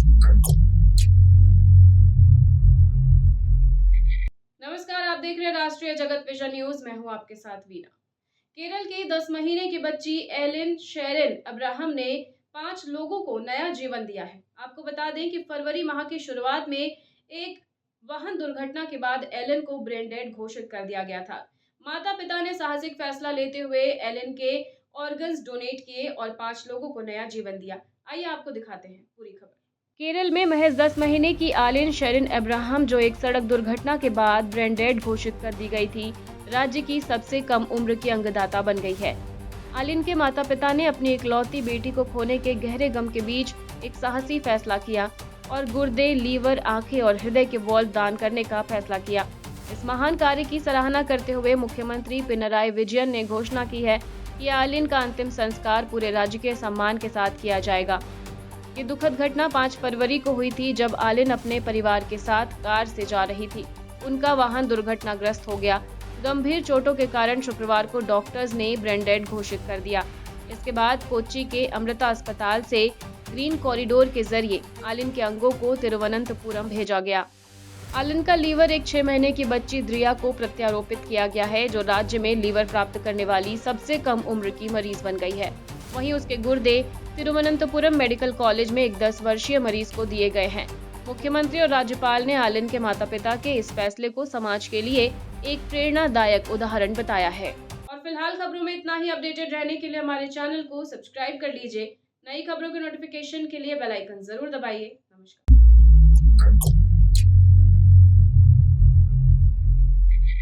नमस्कार, आप देख रहे हैं राष्ट्रीय जगत विजन न्यूज। मैं हूं आपके साथ वीना। केरल की 10 महीने की बच्ची एलिन शेरिन अब्राहम ने 5 लोगों को नया जीवन दिया है। आपको बता दें कि फरवरी माह की शुरुआत में एक वाहन दुर्घटना के बाद एलिन को ब्रेन डेड घोषित कर दिया गया था। माता पिता ने साहसिक फैसला लेते हुए एलिन के ऑर्गन्स डोनेट किए और 5 लोगों को नया जीवन दिया। आइए आपको दिखाते हैं पूरी खबर। केरल में महज 10 महीने की एलिन शेरिन अब्राहम, जो एक सड़क दुर्घटना के बाद ब्रेन डेड घोषित कर दी गई थी, राज्य की सबसे कम उम्र की अंगदाता बन गई है। एलिन के माता पिता ने अपनी इकलौती बेटी को खोने के गहरे गम के बीच एक साहसी फैसला किया और गुर्दे, लीवर, आंखें और हृदय के वाल्व दान करने का फैसला किया। इस महान कार्य की सराहना करते हुए मुख्यमंत्री पिनराई विजयन ने घोषणा की है कि एलिन का अंतिम संस्कार पूरे राजकीय सम्मान के साथ किया जाएगा। ये दुखद घटना 5 फरवरी को हुई थी, जब एलिन अपने परिवार के साथ कार से जा रही थी। उनका वाहन दुर्घटनाग्रस्त हो गया। गंभीर चोटों के कारण शुक्रवार को डॉक्टर्स ने ब्रेन डेड घोषित कर दिया। इसके बाद कोच्चि के अमृता अस्पताल से ग्रीन कॉरिडोर के जरिए एलिन के अंगों को तिरुवनंतपुरम भेजा गया। एलिन का लीवर एक 6 महीने की बच्ची द्रिया को प्रत्यारोपित किया गया है, जो राज्य में लीवर प्राप्त करने वाली सबसे कम उम्र की मरीज बन गई है। वहीं उसके गुर्दे तिरुवनंतपुरम मेडिकल कॉलेज में एक 10 वर्षीय मरीज को दिए गए हैं। मुख्यमंत्री और राज्यपाल ने एलिन के माता-पिता के इस फैसले को समाज के लिए एक प्रेरणादायक उदाहरण बताया है। और फिलहाल खबरों में इतना ही। अपडेटेड रहने के लिए हमारे चैनल को सब्सक्राइब कर लीजिए। नई खबरों के नोटिफिकेशन के लिए बेल आइकन जरूर दबाइए। नमस्कार।